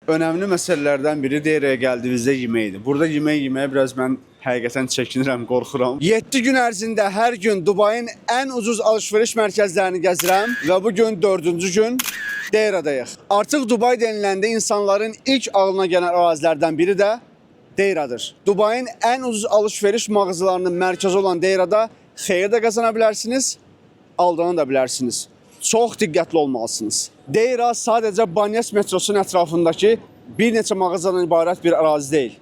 Önəmli məsələlərdən biri Deyrəyə gəldiyimizdə yeməkdir. Burada yemək yeməyə biraz mən həqiqətən çəkinirəm, qorxuram. 7 gün ərzində hər gün Dubayın ən ucuz alış-veriş mərkəzlərini gəzirəm və bu gün 4-cü gün Deyrədəyik. Artıq Dubay deniləndə insanların ilk ağlına gələn ərazilərdən biri də Deyrədir. Dubayın ən ucuz alış-veriş mağazalarının mərkəzi olan Deyrədə xeyir də qazana bilərsiniz, aldana da bilərsiniz. Çox diqqətli olmalısınız. Deyra sadəcə Banyas metrosunun ətrafındakı bir neçə mağazadan ibarət bir ərazi deyil.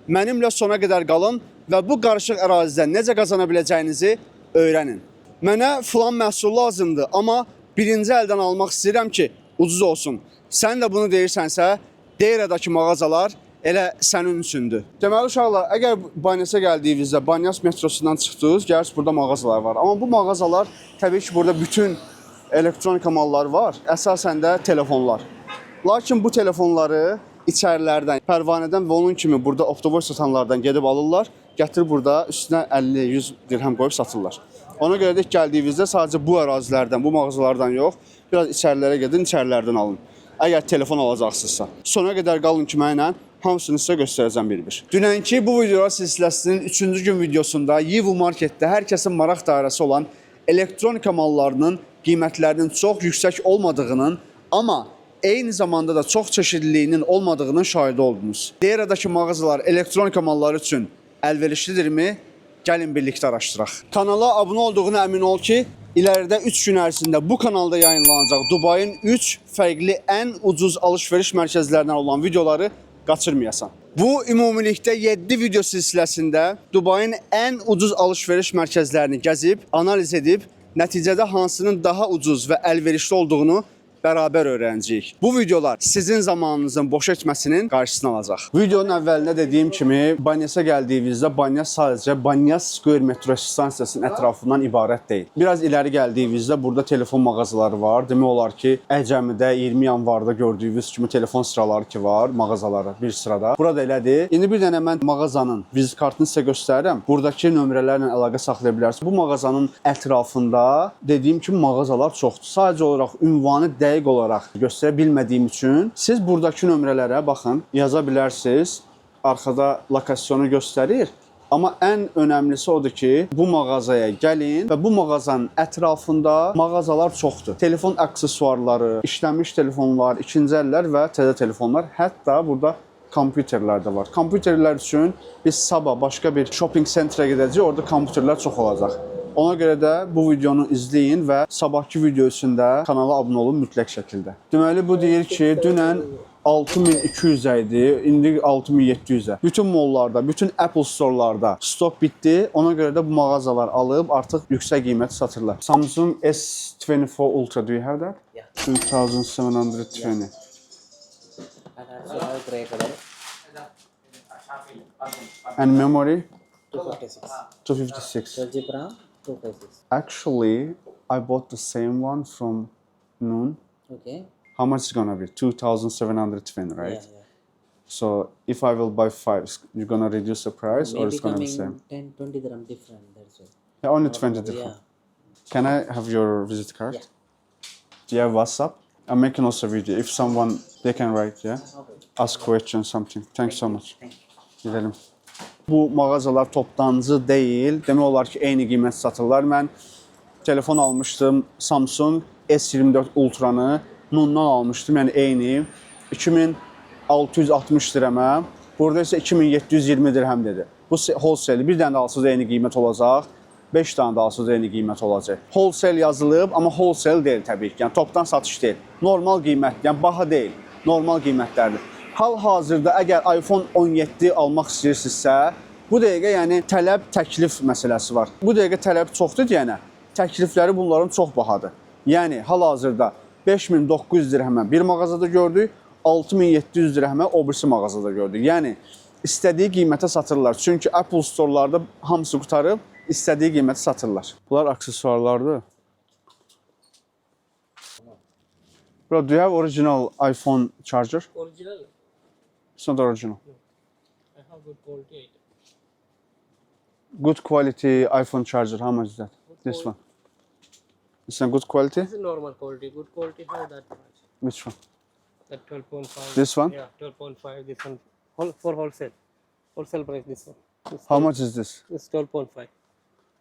Mənimlə sona qədər qalın və bu qarışıq ərazidə necə qazana biləcəyinizi öyrənin. Mənə filan məhsul lazımdır, amma birinci əldən almaq istəyirəm ki, ucuz olsun. Sən də bunu deyirsənsə, Deyrədəki mağazalar elə sənin üçündür. Deməli uşaqlar, əgər Banyasa gəldiyinizdə Banyas metrosundan çıxdınız, gəlirsiniz burada mağazalar var. Amma bu mağazalar təbii ki, burada bütün elektronika malları var, əsasən də telefonlar. Lakin bu telefonları içərilərdən, pərvanədən və onun kimi burada optoboy satanlardan gedib alırlar, gətirib burada üstünə 50-100 dirhəm qoyub satırlar. Ona görə də gəldiyinizdə sadəcə bu ərazilərdən, bu mağazalardan yox, biraz içərilərə gedin, içərilərdən alın. Əgər telefon alacaqsınızsa. Sona qədər qalın ki, mənlə hamısını sizə göstərəcəm bir-bir. Dünənki bu videolar silsiləsinin 3-cü gün videosunda Yivu Marketdə hər kəsin maraq dairəsi olan elektronika mallarının qiymətlərinin çox yüksək olmadığının, amma eyni zamanda da çox çeşidliliyinin olmadığının şahidi oldunuz. Deyrədəki mağazalar elektronika malları üçün əlverişlidirmi? Gəlin birlikdə araşdıraq. Kanala abunə olduğuna əmin ol ki, iləride 3 gün ərzində bu kanalda yayınlanacaq Dubayın 3 fərqli ən ucuz alış-veriş mərkəzlərindən olan videoları qaçırmayasan. Bu ümumilikdə 7 video silsiləsində Dubayın ən ucuz alış-veriş mərkəzlərini gəzib, analiz edib, nəticədə hansının daha ucuz və əlverişli olduğunu bərabər öyrənəcəyik. Bu videolar sizin zamanınızın boş etməsinin qarşısını alacaq. Videonun əvvəlində dediyim kimi, Banyasa gəldiyinizdə Banyas sadəcə Banyas Square metro stansiyasının ətrafından ibarət deyil. Biraz iləri gəldiyinizdə burada telefon mağazaları var. Demək olar ki, Əcəmidə 20 yanvarda gördüyünüz kimi telefon sıraları ki var, mağazaları bir sırada. Burada elədir. İndi bir dənə mən mağazanın vizit kartını sizə göstərirəm. Buradakı nömrələrlə əlaqə saxlaya bilərsiniz. Bu mağazanın ətrafında dediyim kimi mağazalar çoxdur. Sadəcə olaraq ünvanı dəqiq olaraq göstərə bilmədiyim üçün siz buradakı nömrələrə baxın, yaza bilərsiniz. Arxada lokasyonu göstərir. Amma ən önəmlisi odur ki, bu mağazaya gəlin və bu mağazanın ətrafında mağazalar çoxdur. Telefon aksesuarları, işlənmiş telefonlar, ikinci əllər və təzə telefonlar, hətta burada kompüterlər də var. Kompüterlər üçün biz sabah başqa bir shopping sentrə gedəcəyik, orada kompüterlər çox olacaq. Ona görə də bu videonu izləyin və sabahki video üçündə kanala abunə olun mütləq şəkildə. Deməli, bu deyir ki, dünən 6200 idi, indi 6700-ə. Bütün mollarda, bütün Apple storelarda stok bitdi. Ona görə də bu mağazalar alıb artıq yüksək qiymət satırlar. Samsung S24 Ultra, do you have that? Yeah. 2720. And also have grey color. And memory? 256. 256. 12 GB RAM, 256. Actually, I bought the same one from Noon. Okay. How much is gonna be? 2720, right? Yeah. So if I will buy 5, you're gonna reduce the price or Maybe it's gonna be coming the same? 10-20 dirham different. That's it. Yeah, only 20 different. Yeah. Can I have your visit card? Yeah. Do you have WhatsApp? I'm making also a video. If someone, they can write, yeah? Okay. Ask question something. Thanks so much. Thank you. Gidelim. Bu mağazalar toptancı deyil. Demək olar ki, eyni qiymət satırlar. Mən telefon almışdım. Samsung S24 Ultra'nı Nundan almışdım. Yəni eyni. 2660 dirhəmə. Burada isə 2720 dirhəm dedi. Bu wholesale. Bir dənə də alsınız eyni qiymət olacaq. 5 dənə də alsınız eyni qiymət olacaq. Wholesale yazılıb, amma wholesale deyil təbii ki. Yəni topdan satış deyil. Normal qiymət, yəni baha deyil. Normal qiymətlərdir. Hal-hazırda əgər iPhone 17 almaq istəyirsinizsə, bu dəqiqə yəni tələb təklif məsələsi var. Bu dəqiqə tələb çoxdur deyənə, təklifləri bunların çox bahadır. Yəni hal-hazırda 5900 dirhəmə bir mağazada gördük, 6700 dirhəmə o birisi mağazada gördük. Yəni istədiyi qiymətə satırlar. Çünki Apple storelarda hamısı qutarıb, istədiyi qiymətə satırlar. Bunlar aksesuarlardır. Bro, do you have original iPhone charger? Original? It's not original. I have good quality item. Good quality iPhone charger, how much is that? This one. It's a good quality? This is normal quality. Good quality have that much. Which one? That 12.5. This one? Yeah, 12.5. This one for wholesale. Wholesale price. This one. This How much is this? It's 12.5.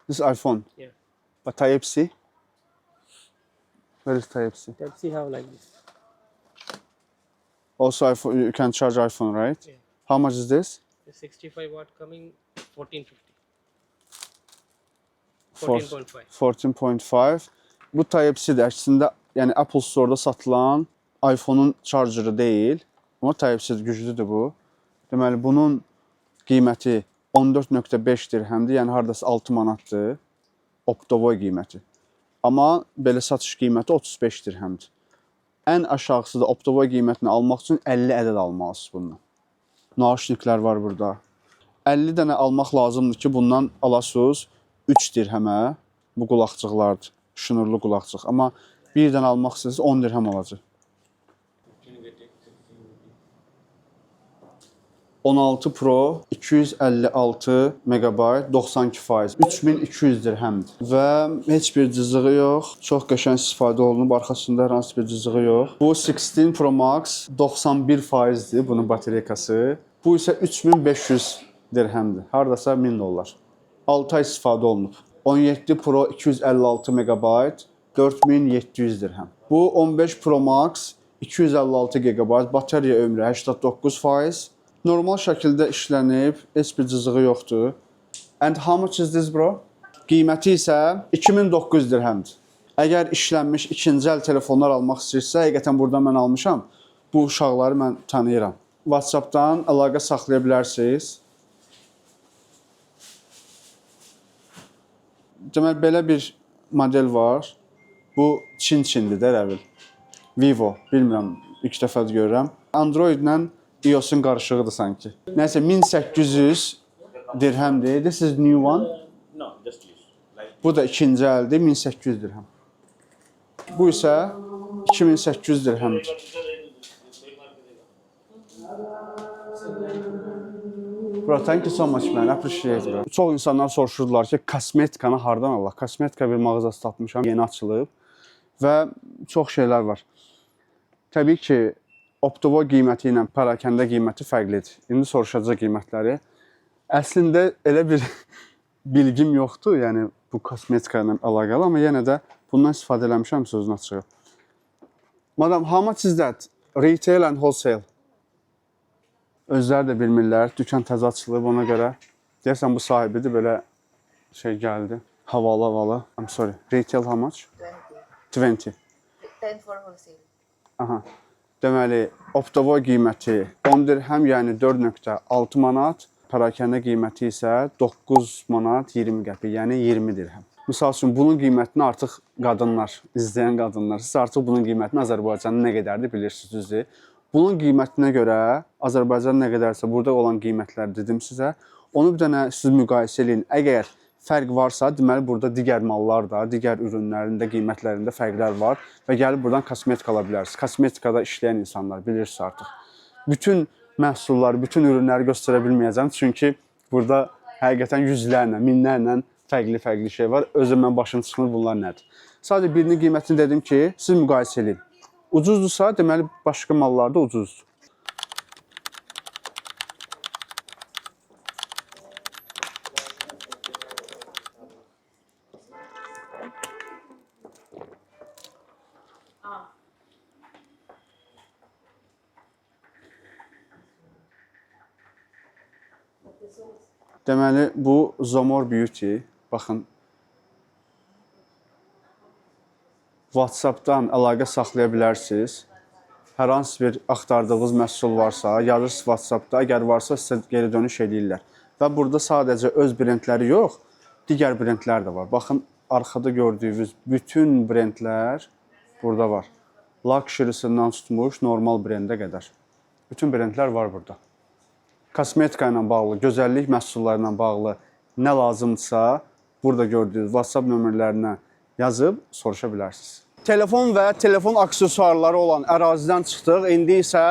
This iPhone. Yeah. But Type-C? Where is Type-C? Let's see how like this. Also, iPhone, you can charge iPhone, right? Yeah. How much is this? The 65 watt coming 1450. For 14.5. 14.5. Bu Type-C də əslində, yəni Apple Store-da satılan iPhone-un chargerı deyil. Amma Type-C güclüdür bu. Deməli, bunun qiyməti 14.5 dirhəmdir, yəni hardasa 6 manatdır. Optovoy qiyməti. Amma belə satış qiyməti 35 dirhəmdir. Ən aşağısı da Optovoy qiymətini almaq üçün 50 ədəd almalısınız bundan. Naşniklər var burada. 50 dənə almaq lazımdır ki, bundan alasınız 3 dirhəmə. Bu qulaqcıqlardır, şnurlu qulaqcıq. Amma bir dənə almaq istəsəniz 10 dirhəm olacaq. 16 Pro 256 MB 92%, 3200 dirhəmdir və heç bir cızığı yox. Çox qəşəng istifadə olunub, arxasında hər hansı bir cızığı yox. Bu 16 Pro Max 91%dir bunun batareykası. Bu isə 3500 dirhəmdir. Hardasa 1000 dollar. 6 ay istifadə olunub. 17 Pro 256 MB 4700 dirhəm. Bu 15 Pro Max 256 GB, bateriya ömrü 89%. Normal şəkildə işlənib, heç bir cızığı yoxdur. And how much is this bro? Qiyməti isə 2900 dirhəmdir. Əgər işlənmiş ikinci əl telefonlar almaq istəyirsə, həqiqətən burada mən almışam. Bu uşaqları mən tanıyıram. WhatsApp-dan əlaqə saxlaya bilərsiniz. Deməli, belə bir model var. Bu Çin-Çindir də rəvil. Vivo, bilmirəm, ilk dəfə görürəm. Android-lə iOS-un qarışığıdır sanki. Nəsə 1800 dirhəmdir. This is new one. No, just use. Like Bu da ikinci əldir, 1800 dirhəm. Bu isə 2800 dirhəmdir. Bro, thank you so much man, appreciate bro. Çox insanlar soruşurdular ki, kosmetikanı hardan alaq? Kosmetika bir mağazası tapmışam, yeni açılıb və çox şeylər var. Təbii ki, Optovoy qiyməti ilə parakəndə qiyməti fərqlidir. İndi soruşacaq qiymətləri. Əslində elə bir bilgim yoxdur, yəni bu kosmetika ilə əlaqəli, amma yenə də bundan istifadə eləmişəm sözün açığı. Madam, how much is that? Retail and wholesale. Özləri də bilmirlər, dükan təzə açılıb ona görə. Deyərsən bu sahibidir, belə şey gəldi. Havalı. I'm sorry. Retail how much? 20. 10 for wholesale. Aha. Deməli, Optovoy qiyməti 10 dirhəm, yəni 4.6 manat. Parakəndə qiyməti isə 9 manat 20 qəpik, yəni 20 dirhəm. Misal üçün, bunun qiymətini artıq qadınlar, izləyən qadınlar, siz artıq bunun qiymətini Azərbaycanın nə qədərdir bilirsiniz, düzdür. Bunun qiymətinə görə Azərbaycan nə qədərsə burada olan qiymətlər dedim sizə. Onu bir dənə siz müqayisə edin. Əgər fərq varsa, deməli burada digər mallar da, digər ürünlərin də qiymətlərində fərqlər var və gəlib buradan kosmetika ala bilərsiniz. Kosmetikada işləyən insanlar bilirsiniz artıq. Bütün məhsulları, bütün ürünləri göstərə bilməyəcəm, çünki burada həqiqətən yüzlərlə, minlərlə fərqli şey var. Özüm mən başım çıxmır bunlar nədir. Sadəcə birinin qiymətini dedim ki, siz müqayisə edin. Ucuzdursa, deməli başqa mallarda ucuzdur. Deməli, bu Zomor Beauty. Baxın. WhatsApp-dan əlaqə saxlaya bilərsiniz. Hər hansı bir axtardığınız məhsul varsa, yazırsınız WhatsApp-da. Əgər varsa, sizə geri dönüş edirlər. Və burada sadəcə öz brendləri yox, digər brendlər də var. Baxın, arxada gördüyünüz bütün brendlər burada var. Luxury-sindən tutmuş, normal brendə qədər. Bütün brendlər var burada. Kosmetika ilə bağlı, gözəllik məhsulları ilə bağlı nə lazımdırsa, burada gördüyünüz WhatsApp nömrələrinə yazıb soruşa bilərsiniz. Telefon və telefon aksesuarları olan ərazidən çıxdıq. İndi isə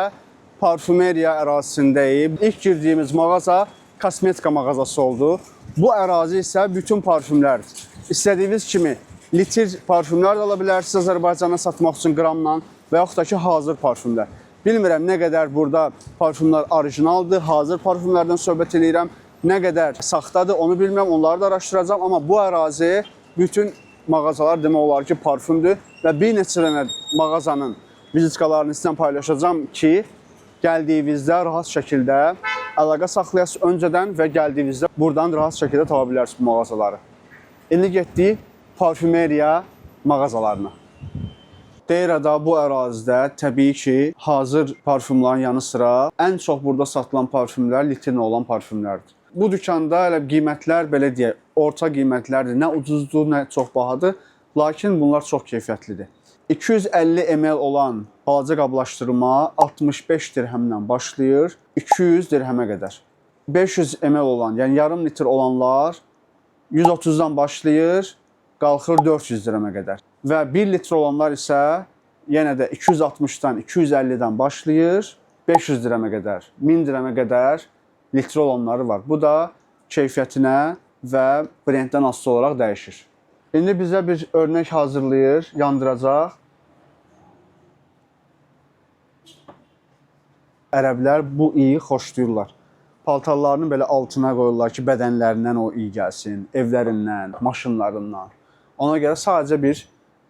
parfümeriya ərazisindəyik. İlk girdiyimiz mağaza kosmetika mağazası oldu. Bu ərazi isə bütün parfümlərdir. İstədiyiniz kimi litr parfümlər də ala bilərsiniz Azərbaycana satmaq üçün qramla və yaxud da ki, hazır parfümlər. Bilmirəm nə qədər burada parfümlər orijinaldır, hazır parfümlərdən söhbət edirəm. Nə qədər saxtadır onu bilmirəm, onları da araşdıracağam. Amma bu ərazi bütün mağazalar demək olar ki, parfümdür. Və bir neçə dənə mağazanın vizitkalarını sizlə paylaşacağım ki, gəldiyinizdə rahat şəkildə əlaqə saxlayasınız öncədən və gəldiyinizdə buradan rahat şəkildə tapa bilərsiniz bu mağazaları. İndi getdik parfümeriya mağazalarına. Deyrədə bu ərazidə təbii ki, hazır parfümlərin yanı sıra ən çox burada satılan parfümlər litrin olan parfümlərdir. Bu dükanda elə qiymətlər belə deyək, orta qiymətlərdir. Nə ucuzdur, nə çox bahadır, lakin bunlar çox keyfiyyətlidir. 250 ml olan balaca qablaşdırma 65 dirhəmdən başlayır, 200 dirhəmə qədər. 500 ml olan, yəni yarım litr olanlar 130-dan başlayır, qalxır 400 dirhəmə qədər. Və 1 litr olanlar isə yenə də 260-dan, 250-dən başlayır, 500 dirhəmə qədər, 1000 dirhəmə qədər litr olanları var. Bu da keyfiyyətinə və brenddən asılı olaraq dəyişir. İndi bizə bir örnək hazırlayır, yandıracaq. Ərəblər bu iyi xoşlayırlar. Paltarlarını belə altına qoyurlar ki, bədənlərindən o iyi gəlsin, evlərindən, maşınlarından. Ona görə sadəcə bir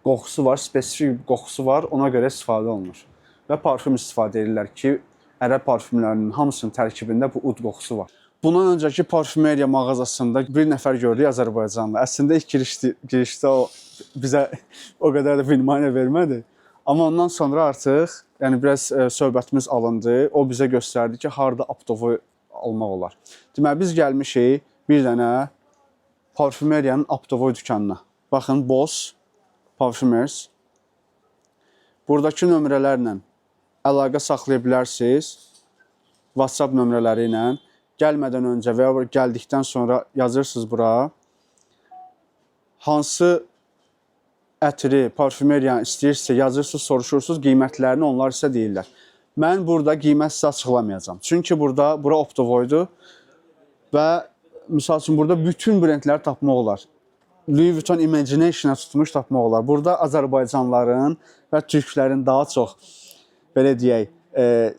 qoxusu var, spesifik bir qoxusu var, ona görə istifadə olunur. Və parfüm istifadə edirlər ki, ərəb parfümlərinin hamısının tərkibində bu ud qoxusu var. Bundan öncəki parfümeriya mağazasında bir nəfər gördük Azərbaycanlı. Əslində ilk girişdə o bizə o qədər də bilmaniyə vermədi. Amma ondan sonra artıq yəni biraz söhbətimiz alındı. O bizə göstərdi ki, harda aptovoy almaq olar. Deməli, biz gəlmişik bir dənə parfümeriyanın aptovoy dükanına. Baxın, Boss Parfumers. Buradakı nömrələrlə əlaqə saxlaya bilərsiniz. WhatsApp nömrələri ilə. Gəlmədən öncə və ya gəldikdən sonra yazırsınız bura. Hansı ətri, parfümeriyanı istəyirsə yazırsınız, soruşursunuz, qiymətlərini onlar sizə deyirlər. Mən burada qiymət sizə açıqlamayacağam. Çünki bura optovoydur və misal üçün burada bütün brendləri tapmaq olar. Louis Vuitton Imagination-a tutmuş tapmaq olar. Burada Azərbaycanlıların və türklərin daha çox belə deyək,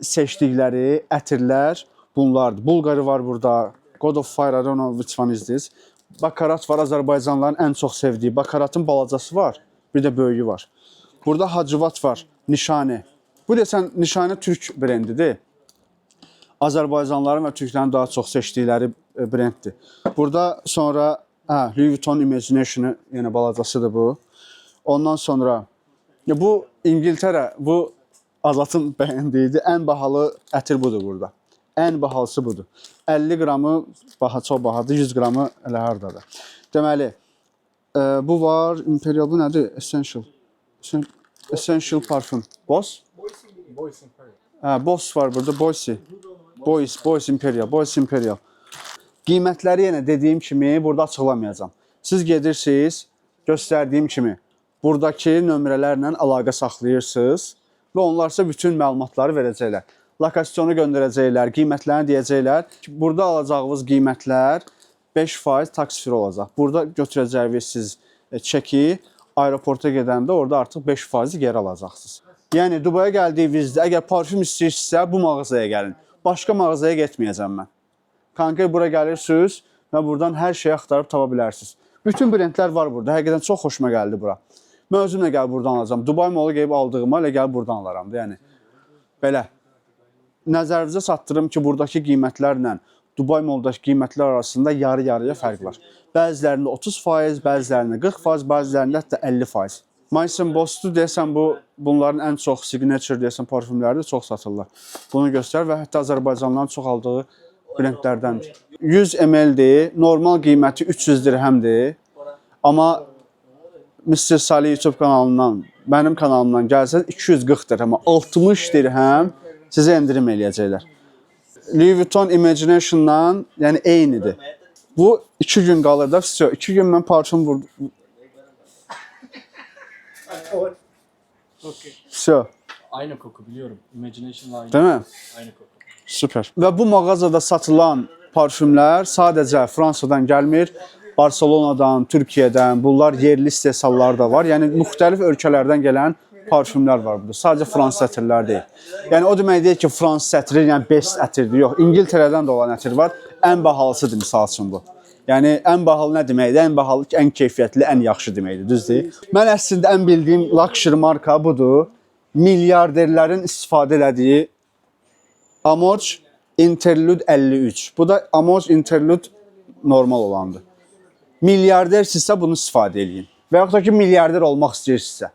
seçdikləri ətirlər bunlardır. Bulqarı var burada. God of Fire, I don't know which one is this. Bakarat var, Azərbaycanlıların ən çox sevdiyi. Bakaratın balacası var, bir də böyüyü var. Burada Hacivat var, Nişani. Bu desən Nişani türk brendidir. Azərbaycanlıların və türklərin daha çox seçdikləri brenddir. Burada sonra Louis Vuitton Imagination yenə balacasıdır bu. Ondan sonra bu İngiltərə, bu Azatın bəyəndiyidir. Ən bahalı ətir budur burada. Ən bahalısı budur. 50 qramı çox bahadır, 100 qramı elə hardadır. Deməli, bu var, Imperial, bu nədir? Essential parfüm. Boss? Boys Imperial. Boss var burada, Boys Imperial. Qiymətləri yenə dediyim kimi burada açıqlamayacağam. Siz gedirsiniz, göstərdiyim kimi buradakı nömrələrlə əlaqə saxlayırsınız və onlar sizə bütün məlumatları verəcəklər. Lokasyonu göndərəcəklər, qiymətlərini deyəcəklər. Burada alacağınız qiymətlər 5% taksifir olacaq. Burada götürəcəyiniz siz çeki, aeroporta gedəndə orada artıq 5% geri alacaqsınız. Yəni, Dubaya gəldiyinizdə, əgər parfüm istəyirsinizsə, bu mağazaya gəlin. Başqa mağazaya getməyəcəm mən. Konkret bura gəlirsiniz və buradan hər şeyi axtarıb tapa bilərsiniz. Bütün brendlər var burada. Həqiqətən çox xoşuma gəldi bura. Mən özüm də gəlib buradan alacağım. Dubai Mall-a gəlib aldığıma elə gəlib buradan alaram. Yəni, belə. Nəzərinizə çatdırım ki, buradakı qiymətlərlə Dubai Mall-dakı qiymətlər arasında yarı-yarıya fərq var. Bəzilərində 30%, bəzilərində 40%, bəzilərində hətta 50%. Maison Boss-du deyəsən, bunların ən çox signature deyəsən parfümləri də çox satırlar. Bunu göstər və hətta Azərbaycanlıların çox aldığı brendlərdəndir. 100 ml-dir, normal qiyməti 300 dirhəmdir. Amma Mr. Salih YouTube kanalından, mənim kanalımdan gəlsəz 240 dirhəm, 60 dirhəm sizə endirim eləyəcəklər. Louis Vuitton Imagination-dan, yəni eynidir. Bu 2 gün qalır da, 2 gün mən parfüm vurdum. Aynı koku biliyorum. Imagination'la aynı. Değil mi? Aynı koku. Süper. Və bu mağazada satılan parfümlər sadəcə Fransadan gəlmir. Barselonadan, Türkiyədən, bunlar yerli istehsallar da var. Yəni müxtəlif ölkələrdən gələn parfümlər var burada. Sadəcə fransız ətirlər deyil. Yəni o demək deyil ki, fransız ətri, yəni best ətirdir. Yox, İngiltərədən də olan ətir var. Ən bahalısıdır misal üçün bu. Yəni ən bahalı nə deməkdir? Ən bahalı, ən keyfiyyətli, ən yaxşı deməkdir, düzdür? Mən əslində ən bildiyim luxury marka budur. Milyarderlərin istifadə elədiyi Amouage Interlude 53. Bu da Amouage Interlude normal olandır. Milyardersinizsə bunu istifadə edin. Və yaxud da ki, milyarder olmaq istəyirsinizsə.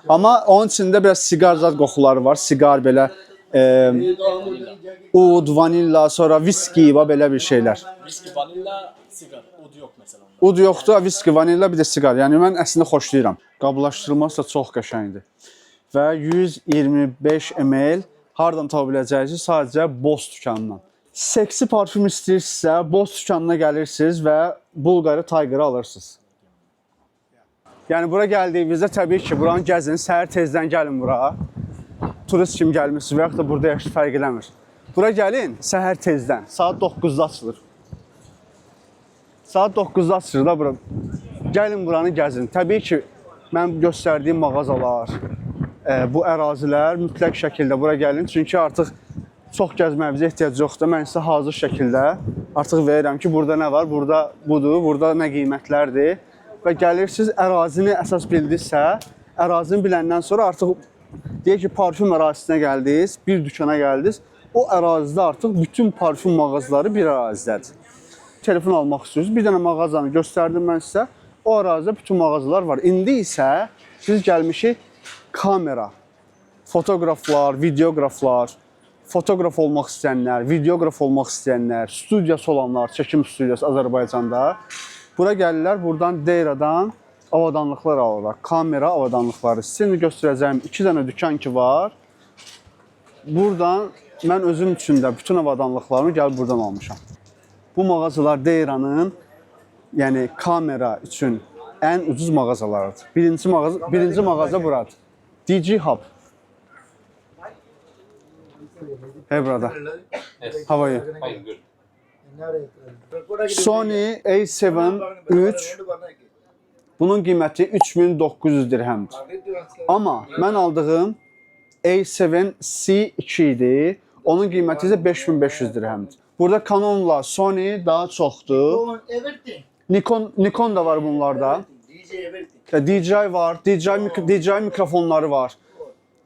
Amma onun içində biraz siqar zad qoxuları var. Siqar belə ud, vanilla, sonra viski və belə bir şeylər. Viski, vanilla, sigar. Ud yok mesela onda. Ud yoxdur, viski, vanilla, bir də siqar. Yəni mən əslində xoşlayıram. Qablaşdırılması da çox qəşəngdir. Və 125 ml hardan tapa biləcəksiniz? Sadəcə Boss dükanından. Seksi parfüm istəyirsinizsə, Boss dükanına gəlirsiniz və Bulgari Tiger'ı alırsınız. Yəni bura gəldiyinizdə təbii ki, buranı gəzin, səhər tezdən gəlin bura. Turist kimi gəlmişsiniz və yaxud da burada yaşlı fərq eləmir. Bura gəlin səhər tezdən, saat 9-da açılır. Saat 9-da açılır da bura. Gəlin buranı gəzin. Təbii ki, mən göstərdiyim mağazalar, bu ərazilər mütləq şəkildə bura gəlin. Çünki artıq çox gəzməyimizə ehtiyac yoxdur. Mən sizə hazır şəkildə artıq verirəm ki, burada nə var, burada budur, burada nə qiymətlərdir. Və gəlirsiniz, ərazini əsas bildinizsə, ərazini biləndən sonra artıq deyək ki, parfüm ərazisinə gəldiniz, bir dükana gəldiniz, o ərazidə artıq bütün parfüm mağazaları bir ərazidədir. Telefon almaq istəyirsiniz, bir dənə mağazanı göstərdim mən sizə, o ərazidə bütün mağazalar var. İndi isə siz gəlmişik kamera, fotoqraflar, videoqraflar, fotoqraf olmaq istəyənlər, videoqraf olmaq istəyənlər, studiyası olanlar, çəkim studiyası Azərbaycanda. Bura gəlirlər, buradan Deyradan avadanlıqlar alırlar. Kamera avadanlıqları. Sizin göstərəcəyim 2 dənə dükan ki var. Buradan mən özüm üçün də bütün avadanlıqlarımı gəlib buradan almışam. Bu mağazalar Deyranın, yəni kamera üçün ən ucuz mağazalarıdır. Birinci mağaza buradır. DG Hub. Hey brother. How are you? Fine, good. Sony A7 III. Bunun qiyməti 3900 dirhemdir. Amma mən aldığım A7C2 idi. Onun qiyməti isə 5500 dirhemdir. Burada Canon'la Sony daha çoxdur. Nikon da var bunlarda. DJI var, DJI mikrofonları var.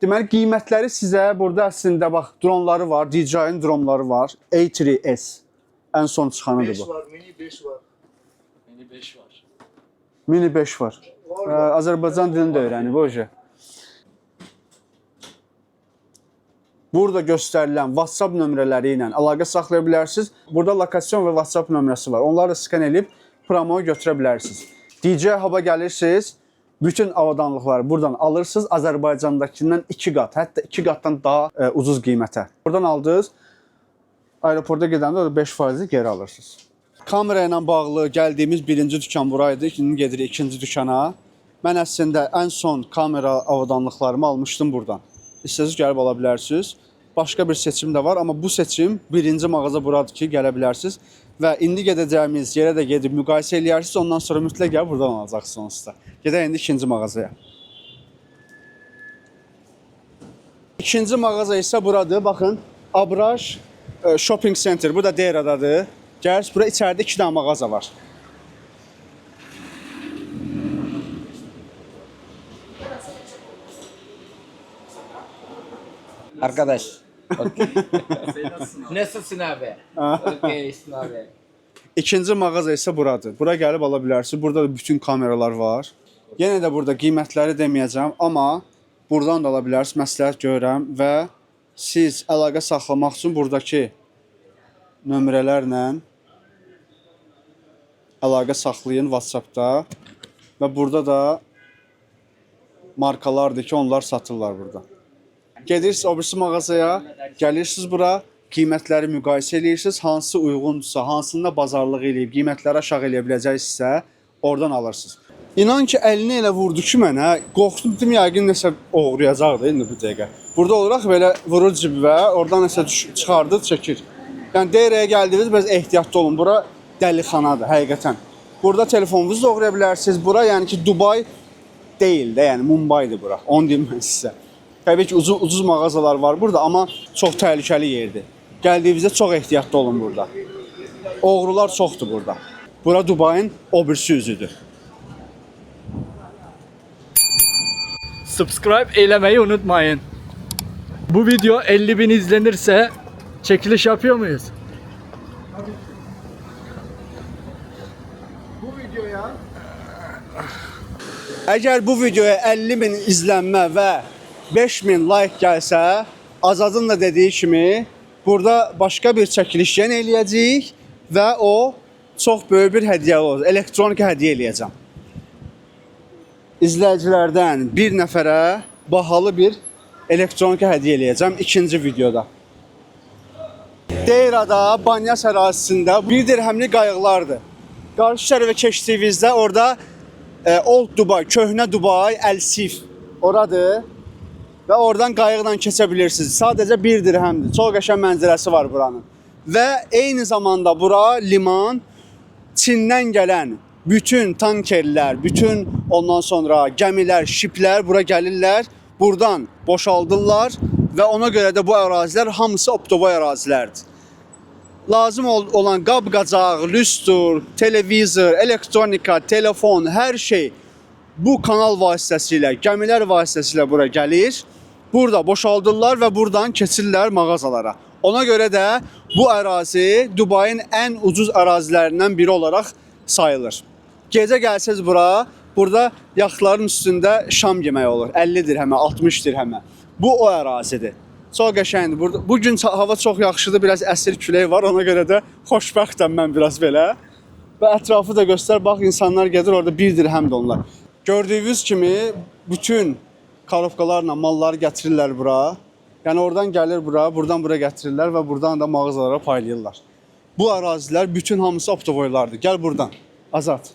Deməli qiymətləri sizə burada əslində bax dronları var, DJI-nin dronları var. A3S ən son çıxanıdır bu. Mini 5 var. Mini 5 var. Azərbaycan dilini də öyrənib o şey. Burada göstərilən WhatsApp nömrələri ilə əlaqə saxlaya bilərsiniz. Burada lokasyon və WhatsApp nömrəsi var. Onları da skan edib promoya götürə bilərsiniz. DJI Hub-a gəlirsiniz, bütün avadanlıqları buradan alırsınız. Azərbaycandakindən 2 qat, hətta 2 qatdan daha ucuz qiymətə. Buradan aldınız, aeroporta gedəndə o da 5% geri alırsınız. Kamera ilə bağlı gəldiyimiz birinci dükan buraydı. Şimdi gedirik ikinci dükana. Mən əslində ən son kamera avadanlıqlarımı almışdım buradan. İstəsəniz gəlib ala bilərsiniz. Başqa bir seçim də var, amma bu seçim birinci mağaza buradır ki, gələ bilərsiniz. Və indi gedəcəyimiz yerə də gedib müqayisə eləyərsiniz. Ondan sonra mütləq gəlib buradan alacaqsınız da. Gedək indi ikinci mağazaya. İkinci mağaza isə buradır. Baxın, Abraj Shopping Center. Bu da Deyradadır. Gəlirsiniz, bura içəridə 2 dənə mağaza var. Arkadaş. Okay. Nasılsın abi? Okay, iyisin abi. İkinci mağaza isə buradır. Bura gəlib ala bilərsiniz. Burada da bütün kameralar var. Yenə də burada qiymətləri deməyəcəm, amma buradan da ala bilərsiniz. Məsləhət görürəm və siz əlaqə saxlamaq üçün buradakı nömrələrlə əlaqə saxlayın WhatsApp-da və burada da markalardır ki, onlar satırlar burada. Gedirsiniz o birisi mağazaya, gəlirsiniz bura, qiymətləri müqayisə edirsiniz, hansı uyğundursa, hansında bazarlıq eləyib, qiymətləri aşağı eləyə biləcəksinizsə, oradan alırsınız. İnan ki, əlini elə vurdu ki mənə, qorxdum dedim, yəqin nəsə oğrayacaqdı indi bu dəqiqə. Burada olaraq belə vurur cibə, oradan nəsə çıxardır, çəkir. Yəni Deyraya gəldiniz, biraz ehtiyatlı olun, bura dəlixanadır, həqiqətən. Burada telefonunuzu doğraya bilərsiniz. Bura yəni ki Dubai deyil də, yəni Mumbai'dir bura. Onu deyim mən sizə. Təbii ki ucuz mağazalar var burada, amma çox təhlükəli yerdir. Gəldiyinizdə çox ehtiyatlı olun burada. Oğrular çoxdur burada. Bura Dubai'nin o birisi üzüdür. Subscribe eylemeyi unutmayın. Bu video 50.000 izlenirse çekiliş yapıyor muyuz? Əgər bu videoya 50.000 izlənmə və 5.000 like gəlsə, Azadın da dediyi kimi burada başqa bir çəkiliş yenə eləyəcəyik və o çox böyük bir hədiyyə olacaq. Elektronik hədiyyə eləyəcəm. İzləyicilərdən bir nəfərə bahalı bir elektronik hədiyyə eləyəcəm ikinci videoda. Deyrada, Banyas ərazisində 1 dirhəmlik qayıqlardır. Qarşı şərəfə keçdiyinizdə orada Old Dubai, köhnə Dubai, Elsif oradır və oradan qayıqla keçə bilirsiniz. Sadəcə 1 dirhəmdir. Çox qəşəng mənzərəsi var buranın. Və eyni zamanda bura liman, Çindən gələn bütün tankerlər, bütün ondan sonra gəmilər, şiplər bura gəlirlər, buradan boşaldırlar və ona görə də bu ərazilər hamısı Optoboy ərazilərdir. Lazım olan qab-qacaq, lüstr, televizor, elektronika, telefon, hər şey bu kanal vasitəsilə, gəmilər vasitəsilə bura gəlir. Burada boşaldırlar və buradan keçirlər mağazalara. Ona görə də bu ərazi Dubai'nin ən ucuz ərazilərindən biri olaraq sayılır. Gecə gəlsəz bura, burada yaxtların üstündə şam yeməyi olur. 50 dirhəmə, 60 dirhəmə. Bu o ərazidir. Çox qəşəngdir. Burada bu gün hava çox yaxşıdır, biraz əsir külək var. Ona görə də xoşbəxtəm mən biraz belə. Və ətrafı da göstər. Bax insanlar gedir orada 1 dirhəmdir onlar. Gördüyünüz kimi bütün korobkalarla malları gətirirlər bura. Yəni oradan gəlir bura, buradan bura gətirirlər və buradan da mağazalara paylayırlar. Bu ərazilər bütün hamısı Optoboylardır. Gəl buradan. Azad.